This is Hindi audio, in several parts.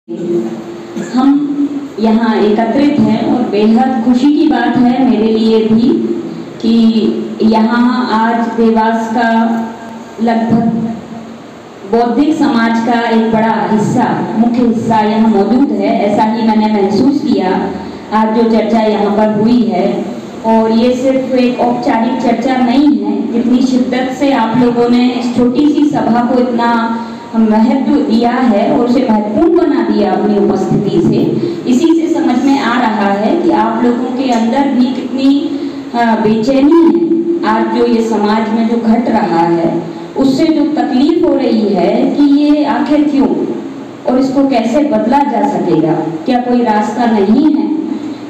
हम यहाँ एकत्रित हैं और बेहद खुशी की बात है मेरे लिए भी कि यहाँ आज देवास का लगभग बौद्धिक समाज का एक बड़ा हिस्सा, मुख्य हिस्सा यहाँ मौजूद है। ऐसा ही मैंने महसूस किया आज जो चर्चा यहाँ पर हुई है। और ये सिर्फ एक औपचारिक चर्चा नहीं है, जितनी शिद्दत से आप लोगों ने इस छोटी सी सभा को इतना महत्व दिया है और उसे महत्वपूर्ण बना दिया अपनी उपस्थिति से, इसी से समझ में आ रहा है कि आप लोगों के अंदर भी कितनी बेचैनी है। आज जो ये समाज में जो घट रहा है उससे जो तकलीफ हो रही है कि ये आखिर क्यों और इसको कैसे बदला जा सकेगा, क्या कोई रास्ता नहीं है।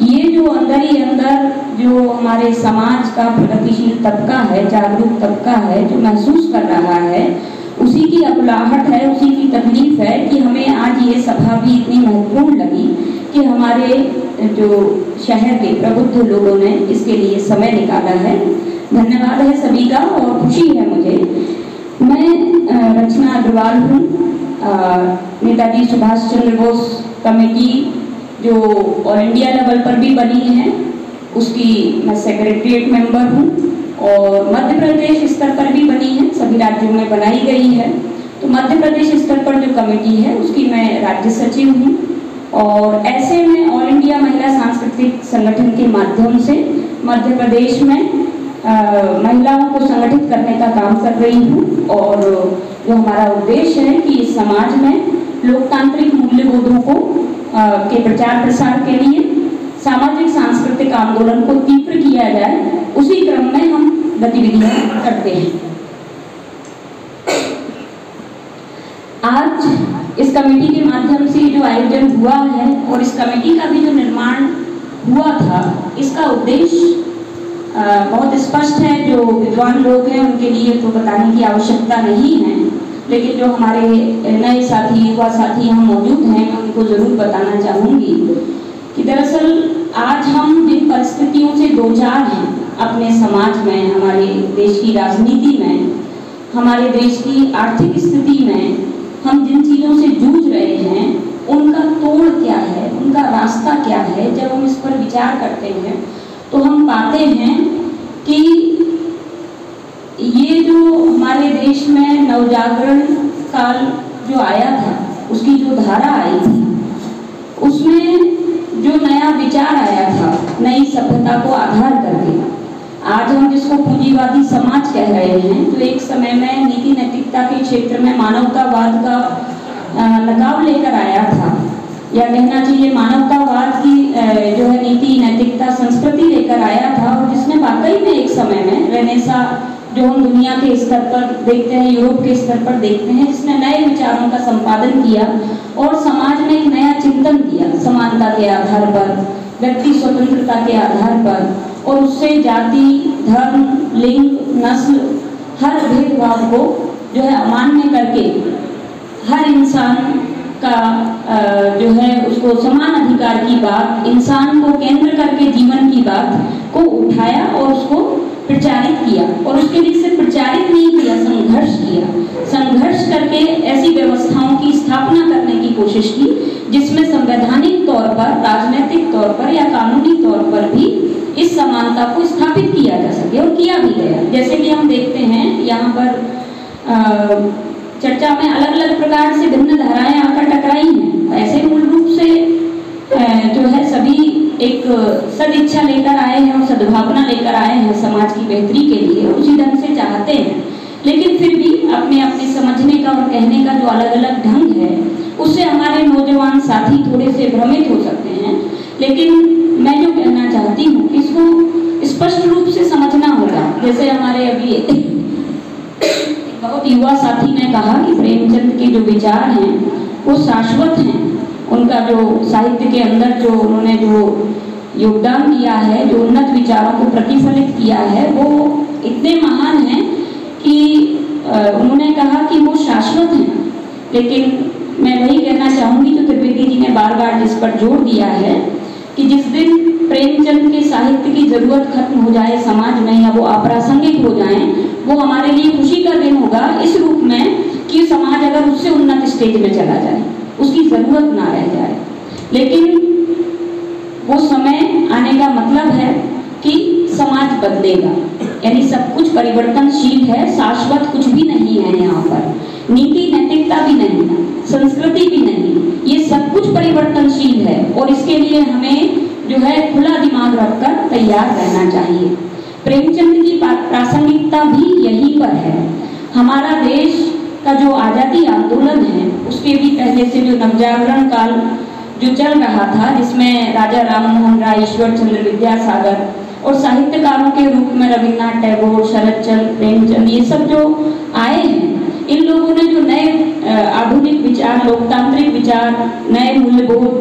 ये जो अंदर ही अंदर जो हमारे समाज का प्रगतिशील तबका है, जागरूक तबका है, जो महसूस कर रहा है, उसी की अकुलाहट है, उसी की तकलीफ है कि हमें आज ये सभा भी इतनी महत्वपूर्ण लगी कि हमारे जो शहर के प्रबुद्ध लोगों ने इसके लिए समय निकाला है। धन्यवाद है सभी का और खुशी है मुझे। मैं रचना अग्रवाल हूँ, नेताजी सुभाष चंद्र बोस कमेटी जो ऑल इंडिया लेवल पर भी बनी है उसकी मैं सेक्रेटरीट मेंबर हूँ और मध्य प्रदेश स्तर पर भी बनी है, सभी राज्यों में बनाई गई है। तो मध्य प्रदेश स्तर पर जो कमेटी है उसकी मैं राज्य सचिव हूँ और ऐसे में ऑल इंडिया महिला सांस्कृतिक संगठन के माध्यम से मध्य प्रदेश में महिलाओं को संगठित करने का काम कर रही हूँ। और जो हमारा उद्देश्य है कि इस समाज में लोकतांत्रिक मूल्यबोधों को के प्रचार प्रसार के लिए सामाजिक सांस्कृतिक आंदोलन को तीव्र किया जाए, उसी क्रम में हम गतिविधियां करते हैं। आज इस कमेटी के माध्यम से जो आयोजन हुआ है और इस कमेटी का भी जो निर्माण हुआ था, इसका उद्देश्य बहुत स्पष्ट है। जो विद्वान लोग हैं उनके लिए तो बताने की आवश्यकता नहीं है, लेकिन जो हमारे नए साथी, युवा साथी यहाँ मौजूद हैं, मैं उनको जरूर बताना चाहूँगी कि दरअसल आज हम जिन परिस्थितियों से दो चार हैं अपने समाज में, हमारे देश की राजनीति में, हमारे देश की आर्थिक स्थिति में, हम जिन चीज़ों से जूझ रहे हैं उनका तोड़ क्या है, उनका रास्ता क्या है। जब हम इस पर विचार करते हैं तो हम पाते हैं कि ये जो हमारे देश में नवजागरण काल जो आया था, उसकी जो धारा आई थी, उसमें जो नया विचार आया था, नई सभ्यता को आधार करके, आज हम जिसको पूंजीवादी समाज कह रहे हैं, तो एक समय में नीति नैतिकता के क्षेत्र में मानवतावाद का लगाव लेकर आया था, या कहना चाहिए मानवतावाद की जो है नीति नैतिकता संस्कृति लेकर आया था, और जिसने वाकई में एक समय में रेनेसा जो हम दुनिया के स्तर पर देखते हैं, यूरोप के स्तर पर देखते हैं, जिसने नए विचारों का संपादन किया और समाज में एक नया चिंतन दिया, समानता के आधार पर, व्यक्ति स्वतंत्रता के आधार पर, और उससे जाति, धर्म, लिंग, नस्ल, हर भेदभाव को जो है अमान्य करके हर इंसान का जो है उसको समान अधिकार की बात, इंसान को केंद्र करके जीवन की बात को उठाया और उसको प्रचारित किया। और उसके लिए सिर्फ प्रचारित नहीं किया, संघर्ष किया, संघर्ष करके ऐसी व्यवस्थाओं की स्थापना करने की कोशिश की जिसमें संवैधानिक तौर पर, राजनीतिक तौर पर या कानूनी तौर पर भी इस समानता को स्थापित किया जा सके, और किया भी गया। जैसे कि हम देखते हैं यहाँ पर चर्चा में अलग अलग प्रकार से भिन्न धाराएं आकर टकराई हैं, ऐसे मूल रूप से जो है सभी एक सदिच्छा लेकर आए हैं और सद्भावना लेकर आए हैं समाज की बेहतरी के लिए, उसी ढंग से चाहते हैं, लेकिन फिर भी अपने अपने समझने का और कहने का जो अलग अलग ढंग है उससे हमारे नौजवान साथी थोड़े से भ्रमित हो सकते हैं। लेकिन मैं जो कहना चाहती हूँ इसको स्पष्ट रूप से समझना होगा। जैसे हमारे अभी बहुत युवा साथी ने कहा कि प्रेमचंद के जो विचार हैं वो शाश्वत हैं, उनका जो साहित्य के अंदर जो उन्होंने जो योगदान दिया है, जो उन्नत विचारों को प्रतिफलित किया है, वो इतने महान हैं कि उन्होंने कहा कि वो शाश्वत हैं। लेकिन मैं वही कहना चाहूँगी जो त्रिवेदी जी ने बार बार जिस पर जोर दिया है कि जिस दिन प्रेमचंद के साहित्य की जरूरत खत्म हो जाए समाज में, या वो अप्रासंगिक हो जाएं, वो हमारे लिए खुशी का दिन होगा इस रूप में कि समाज अगर उससे उन्नत स्टेज में चला जाए। उसकी जरूरत ना रह जाए। लेकिन वो समय आने का मतलब है कि समाज बदलेगा, यानी सब कुछ परिवर्तनशील है, शाश्वत कुछ भी नहीं है यहाँ पर, नीति नैतिकता भी नहीं, संस्कृति भी नहीं, ये सब कुछ परिवर्तनशील है और इसके लिए हमें जो है खुला दिमाग रखकर तैयार रहना चाहिए। प्रेमचंद की प्रासंगिकता भी यहीं पर है। हमारा देश का जो आज़ादी आंदोलन है उसके भी पहले से जो नवजागरण काल जो चल रहा था, जिसमें राजा राममोहन राय, ईश्वर चंद्र विद्यासागर और साहित्यकारों के रूप में रविन्द्रनाथ टैगोर, शरदचंद्र, प्रेमचंद, ये सब जो आए हैं, इन लोगों ने जो नए आधुनिक विचार, लोकतांत्रिक विचार, नए मूल्यबोध,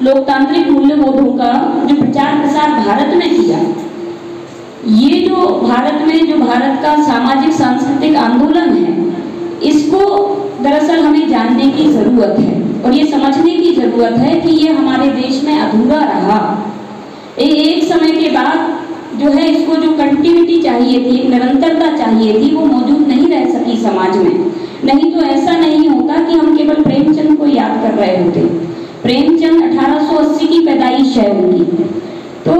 लोकतांत्रिक मूल्यबोधों का जो प्रचार प्रसार भारत में किया, ये जो भारत में जो भारत का सामाजिक सांस्कृतिक आंदोलन है, इसको दरअसल हमें जानने की जरूरत है और ये समझने की जरूरत है कि ये हमारे देश में अधूरा रहा। एक समय के बाद जो है इसको जो कंटिन्यूटी चाहिए थी, निरंतरता चाहिए थी, वो मौजूद नहीं रह सकी समाज में। नहीं तो ऐसा नहीं होता कि हम केवल प्रेमचंद को याद कर रहे होते। प्रेमचंद 1880 की पैदाइश है उनकी, तो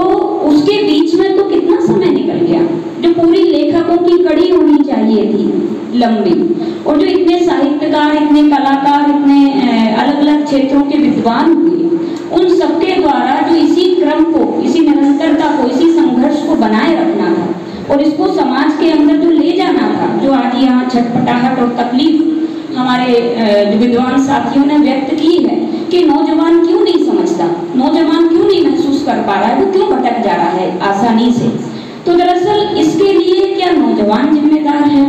उसके बीच में तो कितना समय निकल गया, जो पूरी लेखकों की कड़ी होनी चाहिए थी लंबी, और जो इतने साहित्यकार, इतने कलाकार, इतने अलग अलग क्षेत्रों के विद्वान हुए, उन सबके द्वारा जो इसी क्रम को, इसी निरंतरता को, इसी संघर्ष को बनाए रखना था और इसको समाज के अंदर जो ले जाना था, जो आज यहाँ छटपटाहट और तकलीफ हमारे जो विद्वान साथियों ने व्यक्त की है कि नौजवान क्यों नहीं समझता, नौजवान क्यों नहीं महसूस कर पा रहा है, वो क्यों भटक जा रहा है आसानी से। तो दरअसल इसके लिए क्या नौजवान जिम्मेदार है,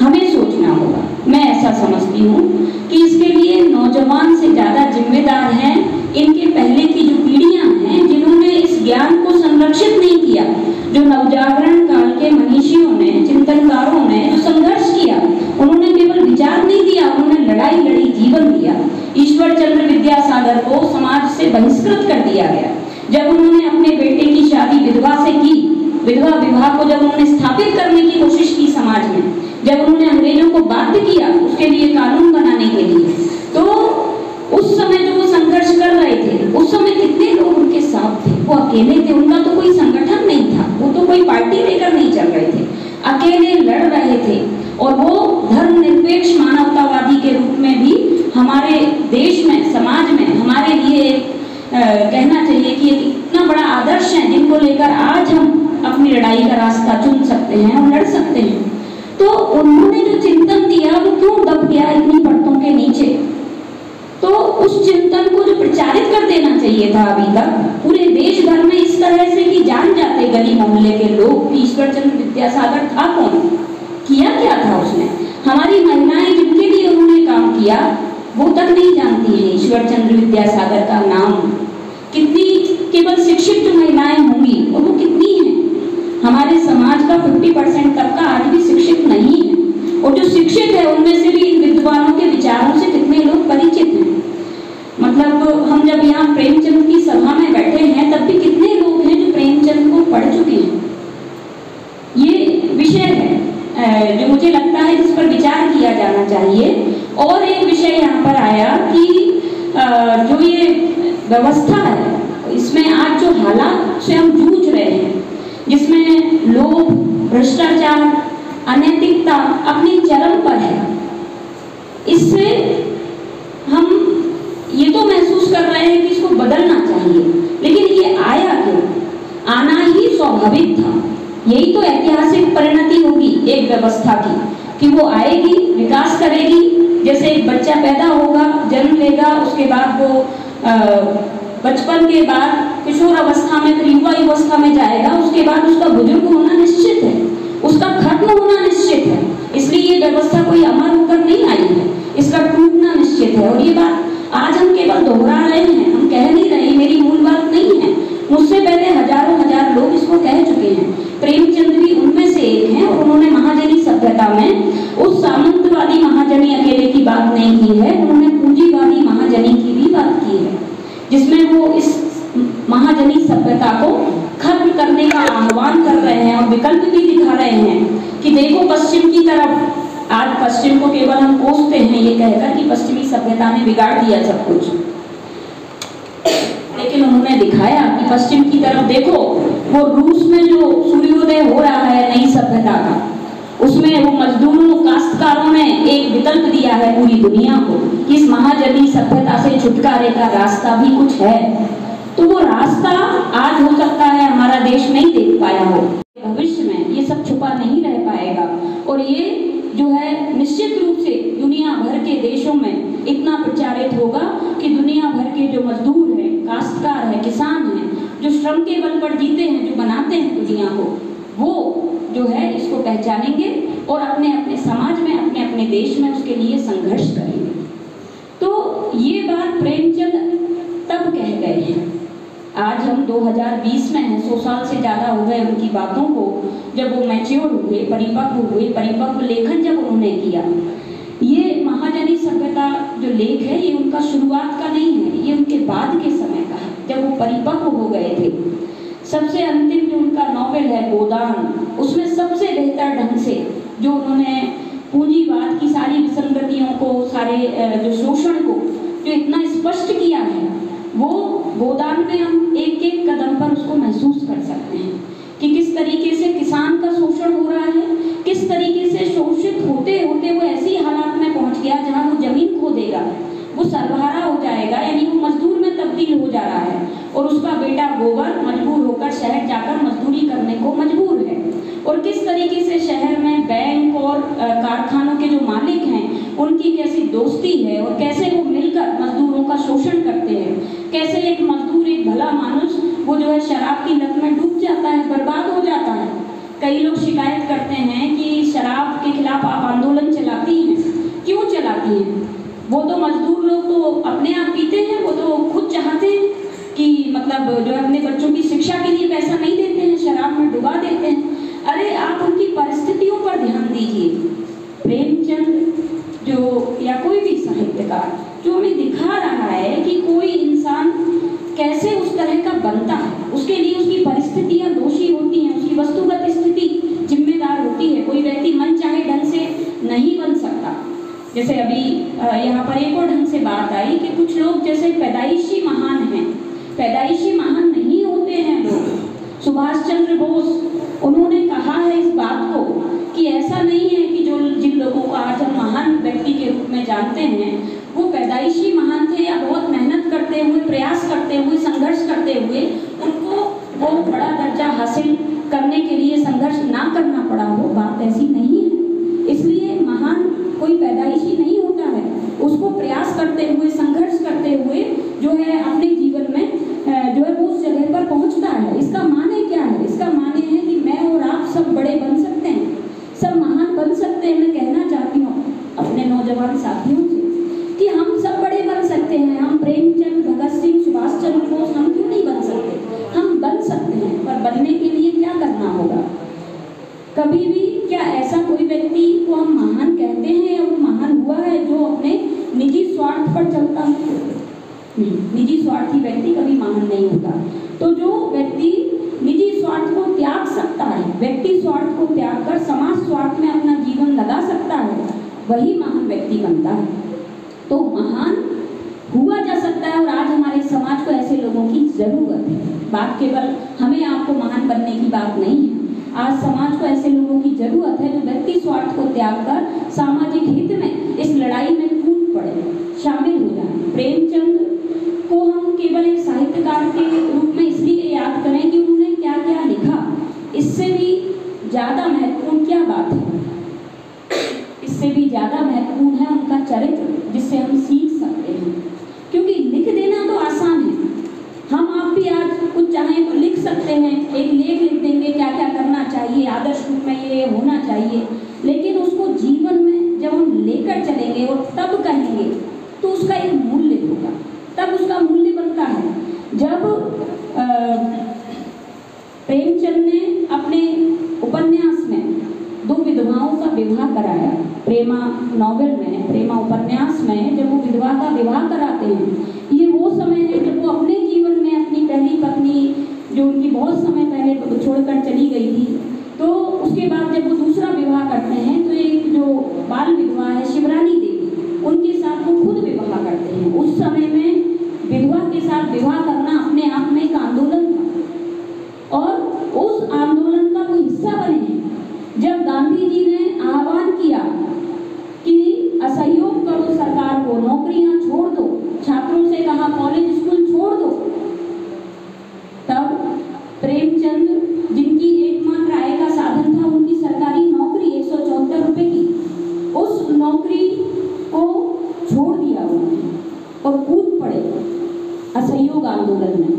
हमें सोचना होगा। मैं ऐसा समझती हूँ कि इसके लिए नौजवान से ज्यादा जिम्मेदार हैं इनके पहले की जो पीढ़ियां हैं, जिन्होंने इस ज्ञान को संरक्षित नहीं किया, जो नवजागरण काल के मनीषियों ने, चिंतनकारों ने जो संघर्ष किया, उन्होंने केवल विचार नहीं दिया, उन्होंने लड़ाई लड़ी, जीवन दिया। ईश्वर चंद्र विद्यासागर को समाज से बहिष्कृत कर दिया गया जब उन्होंने अपने बेटे की शादी विधवा से की। विधवा विवाह को जब उन्होंने स्थापित करने की कोशिश की समाज में, जब उन्होंने अंग्रेजों को बाध्य किया उसके लिए कानून बनाने के लिए, तो उस समय जो वो संघर्ष कर रहे थे, उस समय कितने लोग उनके साथ थे। वो अकेले थे, उनका तो कोई संगठन नहीं था, वो तो कोई पार्टी लेकर नहीं चल रहे थे, अकेले लड़ रहे थे। और वो धर्मनिरपेक्ष मानवतावादी के रूप में भी हमारे देश में, समाज में हमारे लिए कहना चाहिए कि एक इतना बड़ा आदर्श है जिनको लेकर आज हम अपनी लड़ाई का रास्ता चुन सकते हैं और लड़ सकते हैं। तो उन्होंने जो चिंतन दिया वो क्यों दब गया इतनी परतों के नीचे? तो उस चिंतन को जो प्रचारित कर देना चाहिए था अभी तक पूरे देश भर में, इस तरह से कि जान जाते गली मोहल्ले के लोग ईश्वर चंद्र विद्यासागर था कौन, किया क्या था उसने। हमारी महिलाएं जिनके लिए उन्होंने काम किया वो तक नहीं जानती है ईश्वर चंद्र विद्यासागर का नाम। कितनी केवल शिक्षित जो महिलाएं होंगी और वो कितनी हैं? हमारे समाज का 50% तबका आज भी शिक्षित नहीं है, और जो शिक्षित है उनमें से भी इन विद्वानों के विचारों से कितने लोग परिचित हैं। मतलब हम जब यहाँ प्रेमचंद की सभा में बैठे हैं तब भी कितने लोग हैं जो प्रेमचंद को पढ़ चुके हैं। ये विषय है जो मुझे लगता है जिस पर विचार किया जाना चाहिए। और एक विषय यहाँ पर आया कि जो ये व्यवस्था है, इसमें आज जो हालात से हम जूझ रहे हैं, जिसमें लोभ, भ्रष्टाचार, अनैतिकता अपनी चरम पर है, इससे हम ये तो महसूस कर रहे हैं कि इसको बदलना चाहिए। लेकिन ये आया क्यों? आना ही स्वाभाविक था। यही तो ऐतिहासिक परिणति होगी एक व्यवस्था की कि वो आएगी, विकास करेगी। जैसे एक बच्चा पैदा होगा, जन्म लेगा, उसके बाद वो बचपन के बाद किशोर अवस्था में, फिर युवा अवस्था में जाएगा, उसके बाद उसका बुजुर्ग होना निश्चित है, उसका खत्म होना निश्चित है। इसलिए ये व्यवस्था कोई अमर होकर नहीं आई है, इसका टूटना निश्चित है। और ये बात आज हम केवल दोहरा रहे हैं, हम कह नहीं रहे, मेरी मूल बात नहीं है। मुझसे पहले हजारों हजार लोग इसको कह चुके हैं। प्रेमचंद भी उनमें से एक हैं और उन्होंने महाजनी सभ्यता में उस सामंतवादी महाजनी अकेले की बात नहीं की है, उन्होंने पूंजीवादी महाजनी की भी बात की है, जिसमें वो इस महाजनी सभ्यता को खत्म करने का आह्वान कर रहे हैं और विकल्प भी दिखा रहे हैं कि देखो पश्चिम की तरफ आज पश्चिम को केवल हम कोसते हैं ये कहकर कि पश्चिमी सभ्यता ने बिगाड़ दिया सब कुछ, लेकिन उन्होंने दिखाया कि पश्चिम की तरफ देखो, वो रूस में जो सूर्योदय हो रहा है नई सभ्यता का, उसमें वो मजदूरों काश्तकारों ने एक विकल्प दिया है पूरी दुनिया को कि इस महाजनी सभ्यता से छुटकारे का रास्ता भी कुछ है। तो वो रास्ता आज हो सकता है हमारा देश नहीं देख पाया हो, भविष्य में ये सब छुपा नहीं रह पाएगा और ये जो है निश्चित रूप से दुनिया भर के देशों में इतना प्रचारित होगा कि दुनिया भर के जो मजदूर हैं, काश्तकार हैं, किसान हैं, जो श्रम के बल पर जीते हैं, जो बनाते हैं दुनिया को, वो जो है इसको पहचानेंगे और अपने अपने समाज में, अपने अपने देश में उसके लिए संघर्ष करेंगे। तो ये बात प्रेमचंद तब कह गए हैं। आज हम 2020 में हैं, 100 साल से ज़्यादा हो गए उनकी बातों को, जब वो मैच्योर हुए, परिपक्व लेखन जब उन्होंने किया। ये महाजनी सभ्यता जो लेख है ये उनका शुरुआत का नहीं है, ये उनके बाद के समय का है, जब वो परिपक्व हो गए थे। सबसे अंतिम जो उनका नॉवेल है गोदान, उसमें सबसे बेहतर ढंग से जो उन्होंने पूंजीवाद की सारी विसंगतियों को, सारे जो शोषण को जो इतना स्पष्ट किया है, वो गोदान में हम एक एक कदम पर उसको महसूस कर सकते हैं कि किस तरीके से किसान का शोषण हो रहा है, किस तरीके से शोषित होते होते वो ऐसी हालात में पहुंच गया जहां वो जमीन खो देगा, वो सर्वहारा हो जाएगा, यानी वो मजदूर में तब्दील हो जा रहा है और उसका बेटा गोबर मजबूर होकर शहर जाकर मजदूरी करने को मजबूर है। और किस तरीके से शहर में बैंक और कारखानों के जो मालिक हैं उनकी कैसी दोस्ती है और कैसे वो मिलकर मजदूरों का शोषण करते हैं, कैसे एक मजदूर, एक भला मानुस वो जो है शराब की लत में डूब जाता है, बर्बाद हो जाता है। कई लोग शिकायत करते हैं कि शराब के खिलाफ आप आंदोलन चलाती हैं, क्यों चलाती हैं? वो तो मजदूर लोग तो अपने आप पीते हैं, वो तो खुद चाहते हैं कि मतलब जो अपने बच्चों की शिक्षा के लिए पैसा नहीं देते हैं, शराब में डुबा देते हैं। अरे आप उनकी परिस्थितियों पर ध्यान दीजिए। प्रेमचंद जो या कोई भी साहित्यकार जो हमें दिखा रहा है कि कोई इंसान कैसे उस तरह का बनता है, उसके लिए उसकी परिस्थितियां दोषी होती हैं, उसकी वस्तुगत स्थिति जिम्मेदार होती है। कोई व्यक्ति मन चाहे ढंग से नहीं बन सकता। जैसे अभी यहाँ पर एक और ढंग से बात आई कि कुछ लोग जैसे पैदाइशी महान हैं, पैदाइशी महान नहीं होते हैं लोग। सुभाष चंद्र बोस उन्होंने कहा है इस बात को कि ऐसा नहीं है कि जो जिन लोगों को आज हम महान व्यक्ति के रूप में जानते हैं वो पैदाइशी महान थे या बहुत मेहनत करते हुए, प्रयास करते हुए, संघर्ष करते हुए उनको वो बड़ा दर्जा हासिल करने के लिए संघर्ष ना करना पड़ा हो। बात ऐसी नहीं है। इसलिए महान कोई पैदाइशी नहीं होता है, उसको प्रयास करते हुए, संघर्ष करते हुए जो है अपने जीवन में जो है उस जगह पर पहुंचता है। इसका माने क्या है? इसका माने है कि मैं और आप सब बड़े बन सकते हैं, सब महान बन सकते हैं। मैं कहना चाहती हूँ अपने नौजवान साथियों से कि हम सब बड़े बन सकते हैं। हम प्रेमचंद, भगत सिंह, सुभाष चंद्र बोस हम क्यों नहीं बन सकते? हम बन सकते हैं, पर बनने के लिए क्या करना होगा? कभी भी क्या ऐसा कोई व्यक्ति को हम महान कहते हैं या वो महान हुआ है जो अपने निजी स्वार्थ पर चलता है? निजी स्वार्थी व्यक्ति कभी महान नहीं होता। तो जो व्यक्ति निजी स्वार्थ को त्याग सकता है, व्यक्ति स्वार्थ को त्याग कर समाज स्वार्थ में अपना जीवन लगा सकता है, वही महान व्यक्ति बनता है। तो महान हुआ जा सकता है और आज हमारे समाज को ऐसे लोगों की जरूरत है। बात केवल हमें आपको महान बनने की बात नहीं है। आज समाज को ऐसे लोगों की जरूरत है जो व्यक्ति स्वार्थ को त्याग कर सामाजिक हित में इस लड़ाई में कूद पड़े, शामिल हो जाए। प्रेमचंद को हम केवल एक साहित्यकार के रूप में इसलिए याद करें कि उन्होंने क्या क्या लिखा, इससे भी ज़्यादा महत्वपूर्ण क्या बात है? इससे भी ज़्यादा महत्वपूर्ण है उनका चरित्र, जिससे हम सीख सकते हैं। क्योंकि लिख देना तो आसान है, हम आप भी आज कुछ चाहें तो लिख सकते हैं, एक लेख लिख देंगे क्या क्या करना चाहिए, आदर्श रूप में ये होना चाहिए, लेकिन उसको जीवन में जब हम लेकर चलेंगे और तब कहेंगे तो उसका एक मूल्य होगा, तब उसका मूल्य बनता है। जब प्रेमचंद ने अपने उपन्यास में दो विधवाओं का विवाह कराया, प्रेमा नॉवेल में, प्रेमा उपन्यास में जब वो विधवा का विवाह कराते हैं, ये वो समय है जब वो अपने जीवन में अपनी पहली पत्नी जो उनकी बहुत समय पहले छोड़कर चली गई थी, तो उसके बाद जब वो दूसरा विवाह करते हैं तो एक जो बाल विवाह करना अपने आप में एक आंदोलन था और उस आंदोलन का वो हिस्सा बने हैं। जब गांधी जी ने आह्वान किया कि असहयोग करो सरकार को, नौकरियां छोड़ दो, छात्रों से कहा कॉलेज स्कूल छोड़ दो, तब प्रेमचंद, जिनकी एकमात्र आय का साधन था उनकी सरकारी नौकरी 174 रुपए की, उस नौकरी को छोड़ दिया उन्होंने और कूद पड़े असहयोग आंदोलन में।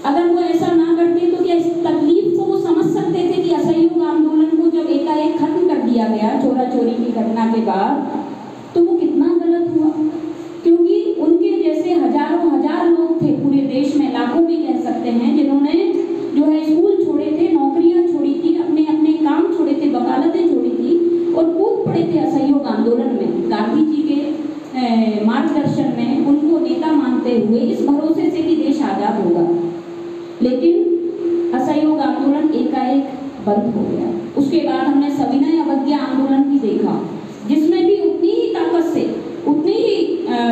अगर वो ऐसा ना करते तो क्या इस तकलीफ को वो समझ सकते थे कि असहयोग आंदोलन को जब एकाएक खत्म कर दिया गया चोरा चोरी की घटना के बाद, तो वो कितना गलत हुआ। क्योंकि उनके जैसे हजारों हजार लोग थे पूरे देश में, लाखों भी कह सकते हैं, जिन्होंने जो है स्कूल छोड़े थे, नौकरियां छोड़ी थी, अपने अपने काम छोड़े थे, वकालतें छोड़ी थी और कूद पड़े थे असहयोग आंदोलन में। गांधी जी के मार्गदर्शन में उनको नेता मानते हुए इस भरोसे से कि देश आजाद होगा, लेकिन असहयोग आंदोलन एकाएक बंद हो गया। उसके बाद हमने सविनय अवज्ञा आंदोलन भी देखा, जिसमें भी उतनी ही ताकत से, उतनी ही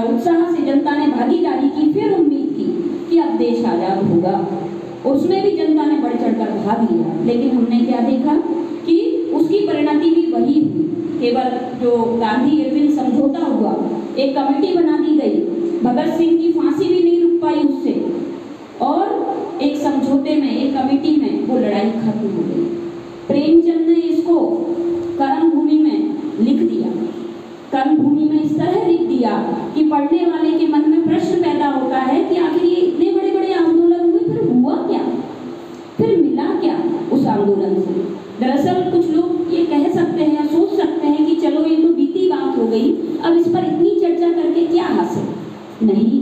उत्साह से जनता ने भागीदारी की, फिर उम्मीद की कि अब देश आजाद होगा। उसमें भी जनता ने बढ़ चढ़कर भाग लिया, लेकिन हमने क्या देखा कि उसकी परिणति भी वही हुई। केवल जो गांधी इरविन समझौता हुआ, एक कमेटी बना दी गई, भगत सिंह की फांसी भी नहीं रुक पाई उससे, और एक समझौते में, एक कमेटी में वो लड़ाई खत्म हो गई। प्रेमचंद ने इसको कर्मभूमि में लिख दिया, कर्मभूमि में इस तरह लिख दिया कि पढ़ने वाले के मन में प्रश्न पैदा होता है कि आखिर ये इतने बड़े बड़े आंदोलन हुए, फिर हुआ क्या, फिर मिला क्या उस आंदोलन से। दरअसल कुछ लोग ये कह सकते हैं, सोच सकते हैं कि चलो ये तो बीती बात हो गई, अब इस पर इतनी चर्चा करके क्या हासिल। नहीं,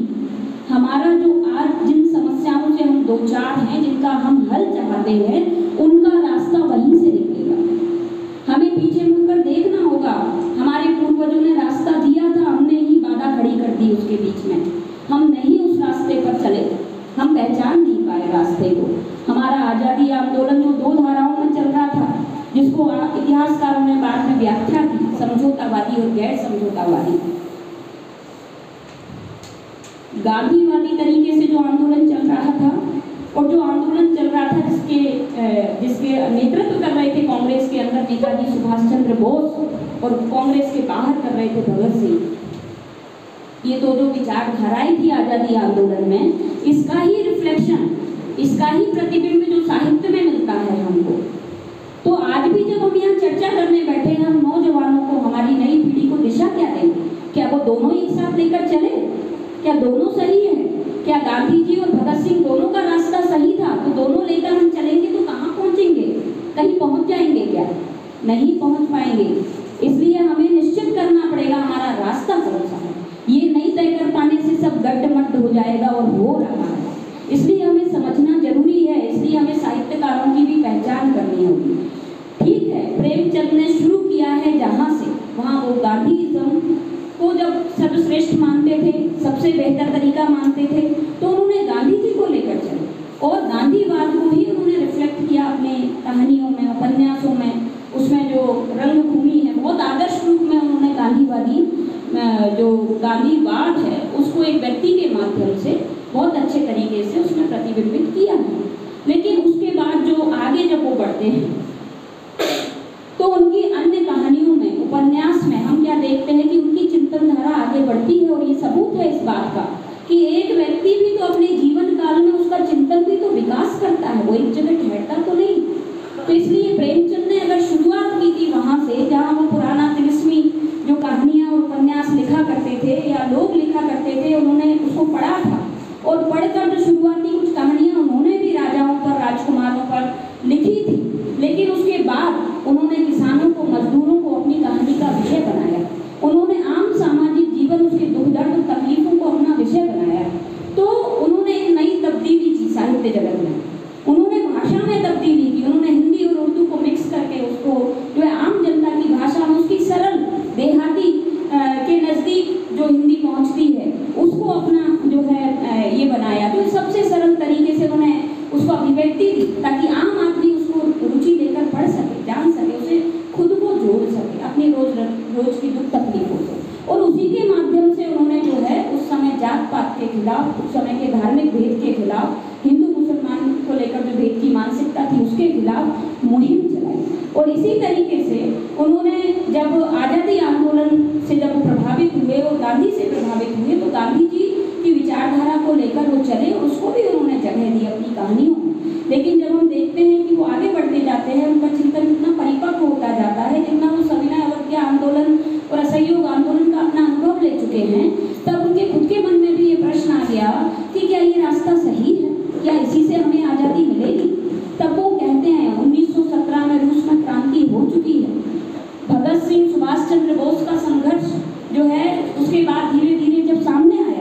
हमारा जो आज जिन समस्याओं से हम दो चार हैं, जिनका हम हल चाहते हैं, उनका रास्ता वहीं से निकलेगा। हमें पीछे मुड़कर देखना होगा, हमारे पूर्वजों ने रास्ता दिया था, हमने ही बाधा खड़ी कर दी उसके बीच में, हम नहीं उस रास्ते पर चले, हम पहचान नहीं पाए रास्ते को। हमारा आज़ादी आंदोलन जो दो धाराओं में चल रहा था, जिसको इतिहासकारों ने बाद में व्याख्या की, समझौतावादी और गैर समझौतावादी। गांधीवादी तरीके से जो आंदोलन चल रहा था और जो आंदोलन चल रहा था जिसके नेतृत्व कर रहे थे कांग्रेस के अंदर नेताजी सुभाष चंद्र बोस और कांग्रेस के बाहर कर रहे थे भगत सिंह। ये तो जो विचारधाराएं थी आजादी आंदोलन में, इसका ही रिफ्लेक्शन, इसका ही प्रतिबिंब जो साहित्य में मिलता है हमको। तो आज भी जब हम यहाँ चर्चा करने बैठे हैं, हम नौजवानों को, हमारी नई पीढ़ी को दिशा क्या देंगे? क्या वो दोनों एक साथ लेकर चले? क्या दोनों सही है? क्या गांधी जी और भगत सिंह दोनों का रास्ता सही था? तो दोनों लेकर हम चलेंगे तो कहाँ पहुँचेंगे? कहीं पहुँच जाएंगे क्या? नहीं पहुँच पाएंगे। इसलिए हमें निश्चित करना पड़ेगा हमारा रास्ता कौन सा है। ये नहीं तय कर पाने से सब गड्ढमड्ढ हो जाएगा और हो रहा है। इसलिए हमें समझना जरूरी है, इसलिए हमें साहित्यकारों की भी पहचान करनी होगी। ठीक है, प्रेमचंद ने शुरू किया है जहाँ से, वहाँ वो गांधीइज्म को जब सर्वश्रेष्ठ मानते थे, सबसे बेहतर तरीका मानते थे, तो उन्होंने गांधी जी को लेकर चले और गांधीवाद को ही उन्होंने रिफ्लेक्ट किया अपने कहानियों में, उपन्यासों में। उसमें जो रंगभूमि है, बहुत आदर्श रूप में उन्होंने गांधीवादी जो गांधीवाद है उसको एक व्यक्ति के माध्यम से बहुत अच्छे तरीके से उसमें प्रतिबिंबित किया है। लेकिन उसके बाद जो आगे जब वो बढ़ते हैं तो उनकी अन्य कहानियों में, उपन्यास में हम क्या देखते हैं कि उनकी चिंतन धारा आगे बढ़ती है। और ये सबूत है इस बात का कि एक व्यक्ति भी तो अपने जीवन काल में उसका चिंतन भी तो विकास करता है, वो एक जगह ठहरता तो नहीं। तो इसलिए प्रेमचंद ने अगर शुरुआत की थी वहाँ से, जहाँ वो पुराना तिलिस्मी जो कहानियाँ और उपन्यास लिखा करते थे या लोग लिखा करते थे, उन्होंने उसको पढ़ा था और पढ़कर जो शुरुआती कुछ कहानियाँ उन्होंने भी राजाओं पर, राजकुमारों पर लिखी थी। लेकिन उसके बाद उन्होंने किसानों को, मजदूरों को अपनी कहानी का विषय बनाया। उन्होंने आम सामाजिक जीवन, उसके दुख दर्द और तकलीफों को अपना विषय बनाया। तो उन्होंने एक नई तब्दीली की साहित्य जगत में, उन्होंने भाषा में तब्दीली की। उन्होंने हिंदी और उर्दू को मिक्स करके उसको जो है आम जनता की भाषा में, उसकी सरल देहाती के नज़दीक जो हिंदी पहुंचती है उसको अपना जो है ये बनाया। तो सबसे सरल तरीके से उन्होंने उसको अभिव्यक्ति दी ताकि आम आदमी उसको रुचि लेकर पढ़ सके, जान सके, उसे खुद को जोड़ सके, अपनी रोज की दुख तकलीफों से। और उसी के माध्यम से उन्होंने जो है उस समय जात पात के खिलाफ, उस समय समय के धार्मिक भेद के खिलाफ, हिंदू मुसलमान को लेकर जो भेद की मानसिकता थी उसके खिलाफ मुहिम चलाई। और इसी तरीके से उन्होंने जब आज़ादी आंदोलन से जब प्रभावित हुए और गांधी से प्रभावित हुए तो गांधी जी की विचारधारा को लेकर वो चले और उसको भी उन्होंने जगह दी अपनी कहानियों में। लेकिन जब हम देखते हैं कि वो आगे बढ़ते जाते हैं, उनका चिंतन इतना परिपक्व होता जाता है, जितना वो सविनय अवज्ञा आंदोलन और असहयोग आंदोलन का अपना अनुभव ले चुके हैं, तब उनके खुद के मन में भी ये प्रश्न आ गया कि क्या ये रास्ता सही है, क्या इसी से हमें आज़ादी मिलेगी। तब वो कहते हैं 1917 में रूस में क्रांति हो चुकी है, भगत सिंह सुभाष चंद्र बोस का संघर्ष जो है उसके बाद धीरे धीरे जब सामने आया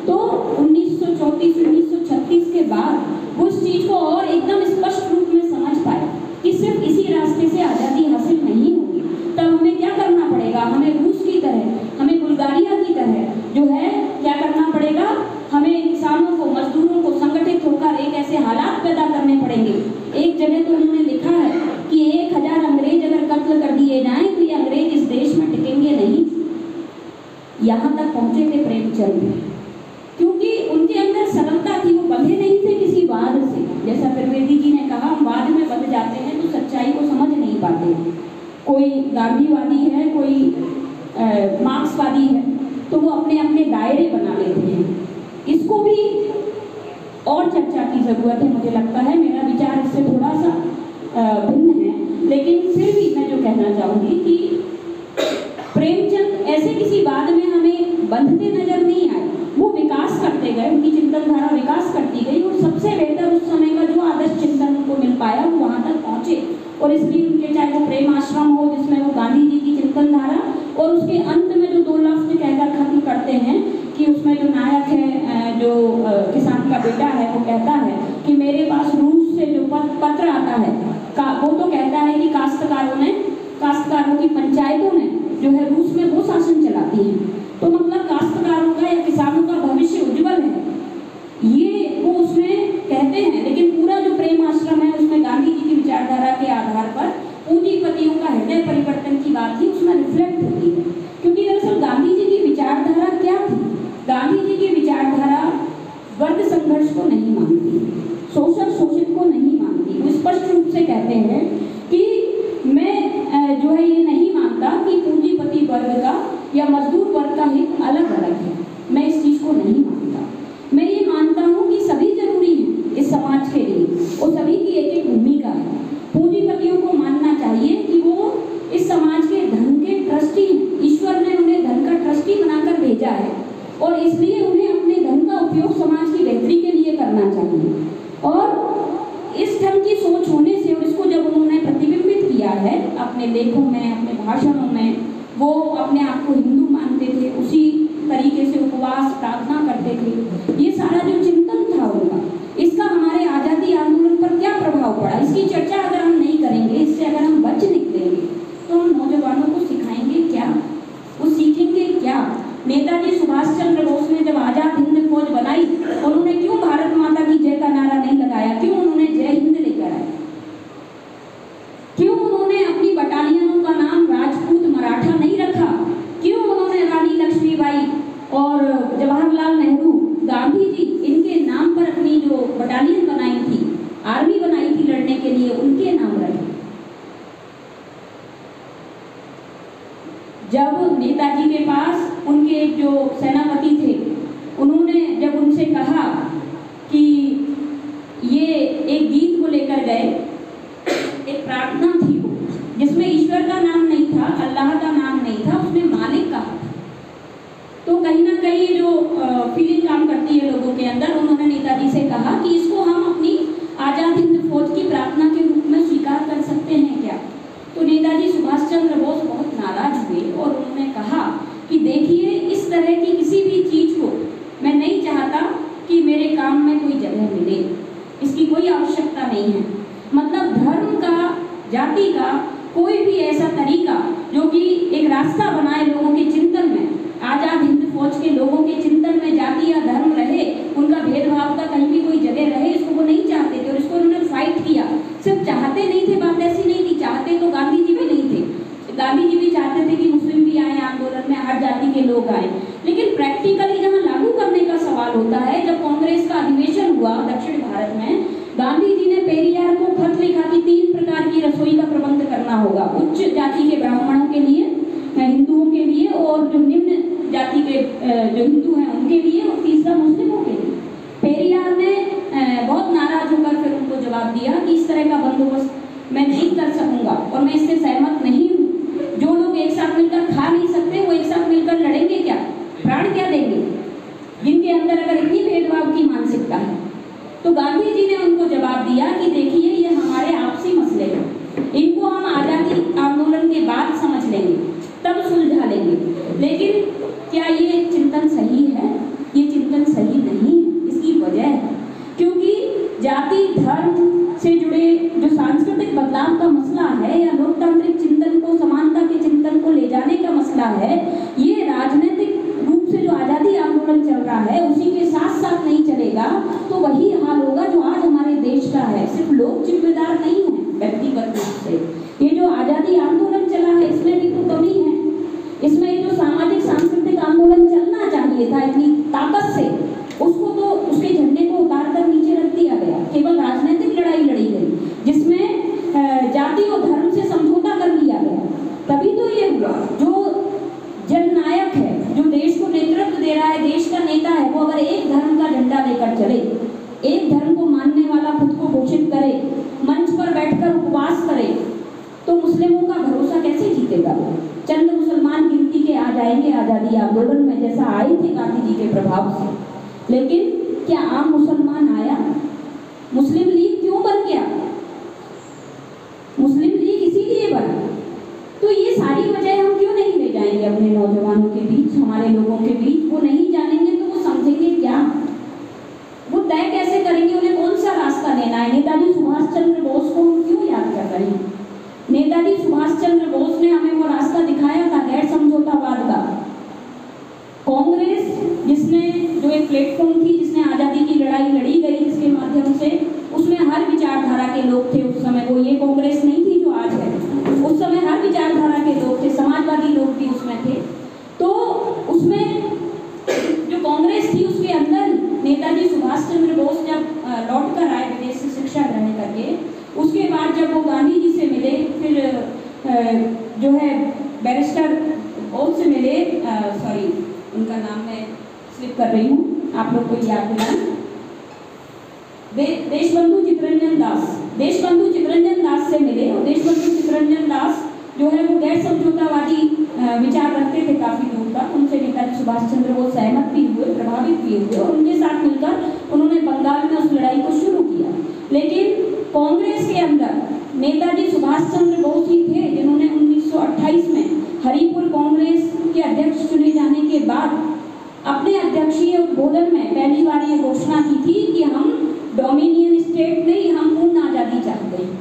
तो 1934-1936 के बाद वो इस चीज़ को और एकदम स्पष्ट रूप में समझ पाए कि सिर्फ इसी रास्ते से आज़ादी हासिल नहीं होगी। तब हमें क्या करना पड़ेगा, हमें रूस की तरह, हमें बुल्गारिया की तरह जो है क्या करना पड़ेगा, हमें किसानों को, मजदूरों को संगठित होकर एक ऐसे हालात पैदा करने पड़ेंगे। एक जगह तो उन्होंने लिखा है कि 1000 अंग्रेज अगर कत्ल कर दिए जाएं तो ये अंग्रेज इस देश में टिकेंगे नहीं। यहाँ तक पहुंचे थे प्रेमचंद, क्योंकि उनके अंदर सरलता थी, वो बंधे नहीं थे किसी वाद से। जैसा त्रिवेदी जी ने कहा, हम वाद में बंध जाते हैं तो सच्चाई को समझ नहीं पाते। कोई गांधीवादी है, कोई मार्क्सवादी है, तो वो अपने अपने दायरे बना लेते हैं। इसको भी और चर्चा की जरूरत है, मुझे लगता है। मेरा विचार इससे थोड़ा सा भिन्न है, लेकिन फिर भी मैं जो कहना चाहूँगी कि प्रेमचंद ऐसे किसी वाद में हमें बंधते नजर नहीं आए, वो विकास करते गए, उनकी चिंतनधारा विकास करती गई और सबसे बेहतर उस समय का जो आदर्श चिंतन उनको मिल पाया वो वहाँ तक पहुँचे। और इसलिए उनके चाहे वो प्रेम आश्रम हो जिसमें वो गांधी जी की चिंतनधारा, और उसके अंत में जो 2 लफ्ज कहकर खत्म करते हैं कि उसमें जो नायक है, जो किसान का बेटा है, वो कहता है कि मेरे पास रूस से जो पत्र आता है, वो तो कहता है कि काश्तकारों की पंचायतों ने जो है रूस में वो शासन चलाती है, तो मतलब काश्तकारों का या किसानों का भविष्य उज्जवल है, ये वो उसमें कहते हैं। लेकिन पूरा जो प्रेम आश्रम है उसमें गांधी जी की विचारधारा के आधार पर पूंजीपतियों का हृदय परिवर्तन की बात ही उसमें रिफ्लेक्ट होती है। क्योंकि दरअसल गांधी जी की विचारधारा क्या थी, गांधी जी की विचारधारा वर्ग संघर्ष को नहीं मानती, शोषण शोषित को नहीं मानती। वो स्पष्ट रूप से कहते हैं कि मैं जो है ये नहीं मानता कि पूंजीपति वर्ग का या मजदूर वर्ग का हित अलग अलग है, मैं इस चीज़ को नहीं मानता। मैं ये मानता हूँ कि सभी जरूरी हैं इस समाज के लिए और सभी की एक एक भूमिका है। पूंजीपतियों को मानना चाहिए कि वो इस समाज के धन के ट्रस्टी हैं, ईश्वर ने उन्हें धन का ट्रस्टी बनाकर भेजा है और इसलिए उन्हें अपने धन का उपयोग समाज की बेहतरी के लिए करना चाहिए। और इस ढंग की सोच होने से, और इसको जब उन्होंने प्रतिबिंबित किया है अपने लेखों में, अपने भाषणों में, वो अपने आप को हिंदू मानते थे, उसी तरीके से उपवास प्रार्थना करते थे। ये सारा जो चिंतन था उनका, इसका हमारे आज़ादी आंदोलन पर क्या प्रभाव पड़ा, इसकी चर्चा अगर हम नहीं करेंगे, इससे अगर हम बच निकलेंगे तो हम नौजवानों को सिखाएंगे क्या, वो सीखेंगे क्या। नेताजी सुभाष चंद्र बोस ने जब आज़ाद हिंद फौज बनाई, उन्होंने क्यों भारत माता की जय का नारा नहीं लगाया, क्यों उन्होंने जय हिंद लेकर आए, क्यों उन्होंने अपनी बटालियनों का नाम राजपूत मराठा नहीं रखा, क्यों उन्होंने रानी लक्ष्मीबाई और जवाहरलाल नेहरू, गांधी जी, इनके नाम पर अपनी जो बटालियन बनाई थी, आर्मी बनाई थी लड़ने के लिए, उनके नाम रखे। जब नेताजी के पास उनके एक जो सेनापति थे, उन्होंने जब उनसे कहा कि ये एक गीत को लेकर गए, एक प्रार्थना थी वो, जिसमें ईश्वर का नाम नहीं था, अल्लाह का नाम नहीं था, उसने मालिक कहा। तो कहीं ना कहीं जो फीलिंग काम करती है लोगों के अंदर, उन्होंने नेताजी से कहा कि इसको हम अपनी आज़ाद हिंद फौज की प्रार्थना के रूप में स्वीकार कर सकते हैं क्या। तो नेताजी सुभाष चंद्र बोस बहुत नाराज हुए और उन्होंने कहा कि देखिए, इस तरह की किसी भी चीज़ को मैं नहीं चाहता कि मेरे काम में कोई जगह मिले, इसकी कोई आवश्यकता नहीं है। मतलब धर्म का, जाति का कोई भी ऐसा तरीका जो कि एक रास्ता बनाए लोगों के चिंतन में, आज़ाद हिंद फौज के लोगों के चिंतन में जाति या धर्म रहे, उनका भेदभाव का कहीं भी कोई जगह रहे, इसको वो नहीं चाहते थे और इसको उन्होंने फाइट किया। सिर्फ चाहते नहीं थे, बात ऐसी नहीं थी, चाहते तो गांधी जी भी नहीं थे, गांधी जी भी चाहते थे कि मुस्लिम भी आए आंदोलन में, हर जाति के लोग आए, लेकिन प्रैक्टिकली जहाँ लागू करने का सवाल होता है, जब कांग्रेस कांग्रेस का अधिवेशन हुआ दक्षिण भारत में, गांधी जी ने पेरियार को खत लिखा कि 3 प्रकार की रसोई का प्रबंध करना होगा, उच्च जाति के ब्राह्मणों के लिए, हिंदुओं के लिए, और जो निम्न जाति के जो हिंदू हैं उनके लिए, और तीसरा मुस्लिमों के लिए। पेरियार ने बहुत नाराज होकर फिर उनको जवाब दिया कि इस तरह का बंदोबस्त मैं नहीं कर सकूंगा और मैं इससे सहमत नहीं हूँ। जो लोग एक साथ मिलकर खा नहीं सकते वो एक साथ मिलकर लड़ेंगे क्या, प्राण क्या देंगे, जिनके अंदर अगर इतनी भेदभाव की मानसिकता है। तो गांधी जी ने उनको जवाब दिया कि देखिए ये हमारे आपसी मसले हैं, इनको हम आज़ादी आंदोलन के बाद समझ लेंगे, तब सुलझा लेंगे। लेकिन क्या ये चिंतन सही है? ये चिंतन सही नहीं है। इसकी वजह है क्योंकि जाति धर्म से जुड़े जो सांस्कृतिक बदलाव का मसला है या लोकतांत्रिक चिंतन को, समानता के चिंतन को ले जाने का मसला है, ये राजनीतिक रूप से जो आज़ादी आंदोलन चल रहा है उसी के साथ साथ नहीं चलेगा तो वही हाल होगा जो आज हमारे देश का है। सिर्फ लोग जिम्मेदार नहीं है व्यक्तिगत रूप से, ये जो आज़ादी आंदोलन चला है इसमें भी तो कमी है। इसमें ये जो सामाजिक सांस्कृतिक आंदोलन चलना चाहिए था इतनी ताकत से, उसको तो उसके झंडे को उतार कर नीचे रख दिया गया। केवल राजनीतिक लड़ाई लड़ी गई जिसमें जाति और धर्म से समझौता कर लिया गया। तभी तो ये हुआ। जो जननायक है, जो देश को नेतृत्व दे रहा है, देश का नेता है, वो अगर एक धर्म का झंडा लेकर चले, एक धर्म को मानने वाला खुद को घोषित करे, मंच पर बैठकर उपवास करे, तो मुस्लिमों का भरोसा कैसे जीतेगा? चंद मुसलमान गिनती के आ जाएंगे आज़ादी आंदोलन में, जैसा आए थे गांधी जी के प्रभाव से। लेकिन क्या आम मुसलमान आया? मुस्लिम लीग क्यों बन गया? मुस्लिम लीग इसीलिए बना। तो ये सारी वजह हम क्यों नहीं ले जाएंगे अपने नौजवानों के बीच, हमारे लोगों के बीच? वो नहीं जानेंगे तो वो समझेंगे क्या? वो तय कैसे करेंगे? उन्हें कौन सा रास्ता लेना है? नेताजी सुभाष चंद्र बोस को हम क्यों याद कर रहे हैं? नेताजी सुभाष चंद्र बोस ने हमें वो रास्ता दिखाया था गैर समझौतावाद का। कांग्रेस जिसने जो एक प्लेटफॉर्म थी, जिसने आज़ादी की लड़ाई लड़ी गई, जिसके माध्यम से उसमें हर विचारधारा के लोग थे उस समय। वो ये कांग्रेस नहीं थी जो आज है, उस समय हर विचारधारा के लोग थे, समाजवादी लोग भी उसमें थे। तो उसमें जो कांग्रेस थी उसके अंदर नेताजी सुभाष चंद्र बोस जब लौट कर आए विदेश से शिक्षा ग्रहण करके, उसके बाद जब वो गांधी जी से मिले, फिर जो है बैरिस्टर बोस से मिले, सॉरी उनका नाम मैं स्लिप कर रही हूँ, आप लोग को याद दिलाएं, देशबंधु चित्तरंजन दास, देशबंधु चित्तरंजन दास से मिले। और देशबंधु चित्तरंजन दास जो है वो गैर समझौतावादी विचार रखते थे काफी दूर तक। उनसे नेताजी सुभाष चंद्र बोस सहमत भी हुए, प्रभावित भी हुए, और उनके साथ मिलकर उन्होंने बंगाल में उस लड़ाई को शुरू किया। लेकिन कांग्रेस के अंदर नेताजी सुभाष चंद्र बोस ही थे जिन्होंने 1928 में हरिपुर कांग्रेस के अध्यक्ष चुने जाने के बाद अपने अध्यक्षीय उद्बोधन में पहली बार ये घोषणा की थी कि हम डोमिनियन स्टेट नहीं, हम पूर्ण आज़ादी चाहते हैं,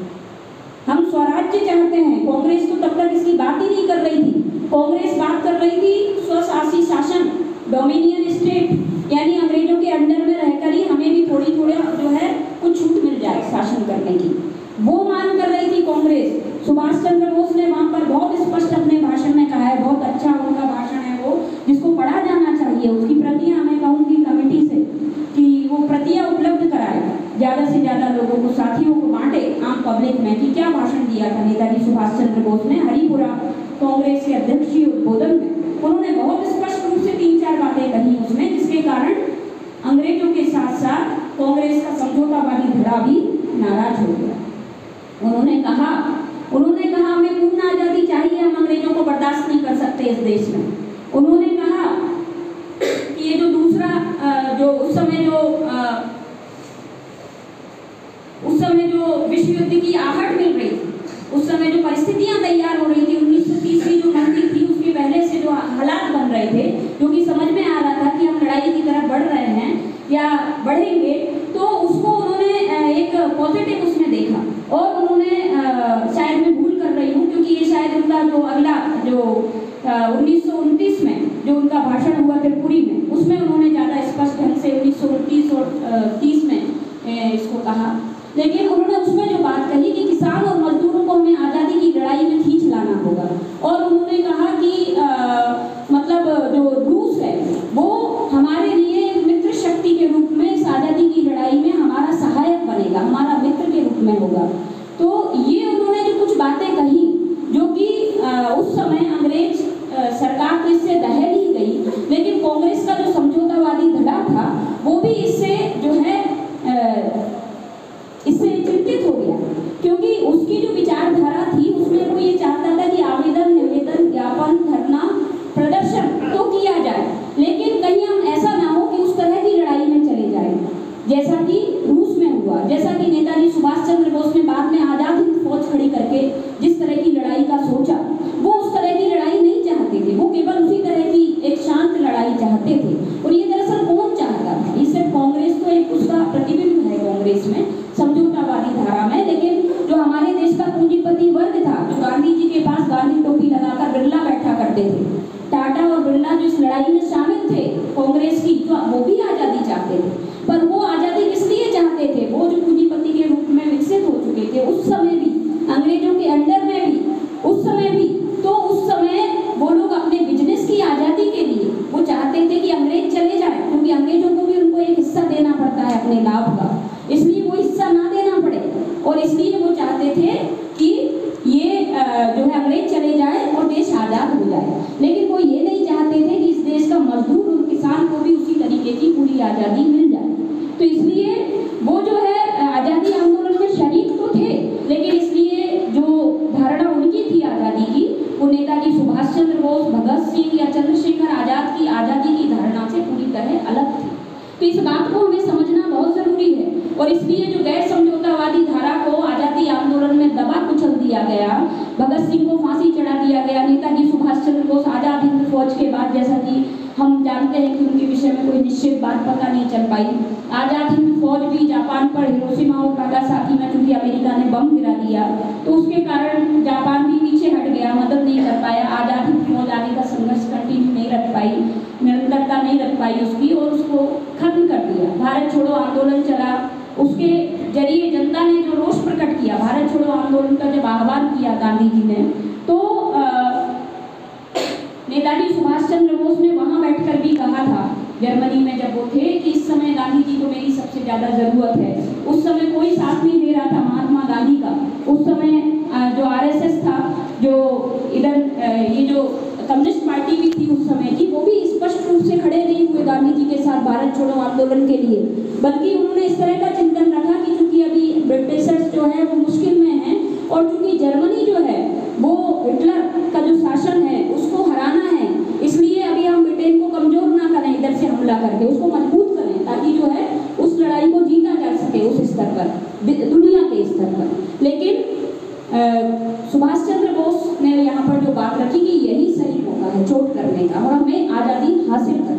हम स्वराज्य चाहते हैं। कांग्रेस तो तब तक इसकी बात ही नहीं कर रही थी। कांग्रेस बात कर रही थी स्वशासी शासन, डोमिनियन स्टेट, यानी अंग्रेजों के अंडर में रहकर ही हमें भी थोड़ी जो है कुछ छूट मिल जाए शासन करने की, वो मांग कर रही थी कांग्रेस। सुभाष चंद्र बोस ने वहां पर बहुत स्पष्ट अपने भाषण में कहा है, बहुत अच्छा उनका भाषण है वो, जिसको पढ़ा जाना चाहिए। उसकी प्रतियां मैं कहूँगी कमेटी से कि वो प्रतियां उपलब्ध कराए, ज़्यादा से ज़्यादा लोगों को, साथियों को बांटे आम पब्लिक में कि क्या भाषण दिया था नेताजी सुभाष चंद्र बोस ने हरिपुरा कांग्रेस के अध्यक्षीय उद्बोधन में। उन्होंने बहुत स्पष्ट रूप से 3-4 बातें कही उसमें, जिसके कारण अंग्रेजों के साथ साथ कांग्रेस का समझौतावादी धड़ा भी नाराज हो गया। उन्होंने कहा हमें पूर्ण आज़ादी चाहिए, हम अंग्रेजों को बर्दाश्त नहीं कर सकते इस देश में। उन्होंने कहा कि ये जो दूसरा जो उस समय जो विश्व युद्ध की आहट मिल रही थी, उस समय जो परिस्थितियां तैयार हो रही थी, 1930 की जो मंदी थी उसके पहले से जो हालात बन रहे थे, जो कि समझ में आ रहा था कि हम लड़ाई की तरफ बढ़ रहे हैं या बढ़ेंगे, तो उसको उन्होंने एक पॉजिटिव उसमें देखा। और उन्होंने शायद मैं भूल कर रही हूँ क्योंकि ये शायद उनका जो अगला जो 1929 में जो उनका भाषण हुआ त्रिपुरी में, उसमें उन्होंने ज़्यादा स्पष्ट ढंग से 1929 और 30 में इसको कहा। लेकिन उन्होंने उसमें जो बात कही कि किसान और मजदूरों को हमें आज़ादी की लड़ाई में खींच लाना होगा। और उन्होंने कहा कि मतलब जो रूस है वो हमारे लिए मित्र शक्ति के रूप में इस आज़ादी पास गांधी टोपी लगाकर बिरला बैठा करते थे। टाटा और बिरला जो इस लड़ाई में शामिल थे कांग्रेस की, जो वो भी आज़ादी चाहते थे, पर वो आज़ादी किस लिए चाहते थे? वो जो पूंजीपति के रूप में विकसित हो चुके थे उस समय भी, अंग्रेजों के अंडर में भी, उस समय भी, तो उस समय वो लोग अपने बिजनेस की आज़ादी के लिए वो चाहते थे कि अंग्रेज चले जाए, क्योंकि अंग्रेजों को भी उनको एक हिस्सा देना पड़ता है अपने लाभ का, इसलिए वो हिस्सा ना देना पड़े, और इसलिए वो चाहते थे कि ये जो है अंग्रेज चले जाए और देश आज़ाद हो जाए। लेकिन वो ये नहीं चाहते थे कि इस देश का मजदूर और किसान को भी उसी तरीके की पूरी आज़ादी मिल जाए। तो इसलिए वो जो है आज़ादी आंदोलन में शरीक तो थे, लेकिन इसलिए जो धारणा उनकी थी आज़ादी की, वो नेताजी सुभाष चंद्र बोस, भगत सिंह या चंद्रशेखर आज़ाद की आज़ादी की धारणा से पूरी तरह अलग थी। तो इस बात को हमें समझना बहुत ज़रूरी है, और इसलिए जो गैर समझौतावादी धारा को आज़ादी आंदोलन में दबा कुचल दिया गया, भगत सिंह को फांसी चढ़ा दिया गया, नेताजी सुभाष चंद्र बोस आज़ाद हिंद फौज के बाद, जैसा कि हम जानते हैं कि उनके विषय में कोई निश्चित बात पता नहीं चल पाई, आज़ाद हिंद फौज भी जापान पर हिरोशिमा और नागासाकी में चूंकि अमेरिका ने बम गिरा दिया तो उसके कारण जापान भी पीछे हट गया, मदद नहीं कर पाया, आज़ाद हिंद फौज आगे का संघर्ष कंटिन्यू नहीं रख पाई, निरंतरता नहीं रख पाई उसकी, और उसको खत्म कर दिया। भारत छोड़ो आंदोलन चला, उसके जरिए जनता ने जो रोष प्रकट किया, भारत छोड़ो आंदोलन का जब आह्वान किया गांधी जी ने, तो नेताजी सुभाष चंद्र बोस ने वहां बैठकर भी कहा था, जर्मनी में जब वो थे, कि इस समय गांधी जी को मेरी सबसे ज़्यादा ज़रूरत है। उस समय कोई साथ नहीं दे रहा था महात्मा गांधी का, उस समय जो आरएसएस था, जो इधर ये जो कम्युनिस्ट पार्टी भी थी उस समय की, वो भी स्पष्ट रूप से खड़े नहीं हुए गांधी जी के साथ भारत छोड़ो आंदोलन के लिए, बल्कि उन्होंने इस तरह का चिंतन रखा कि चूंकि अभी ब्रिटिशर्स जो है वो मुश्किल में हैं, और चूंकि जर्मनी जो है वो हिटलर का जो शासन है उसको हराना है, इसलिए अभी हम ब्रिटेन को कमजोर ना करें, इधर से हमला करके उसको मजबूत करें, ताकि जो है उस लड़ाई को जीता जा सके उस स्तर पर, दुनिया के स्तर पर। लेकिन सुभाष चंद्र बोस ने यहाँ पर जो बात रखी कि यही सही मौका है चोट करने का और हमें आज़ादी हासिल करनी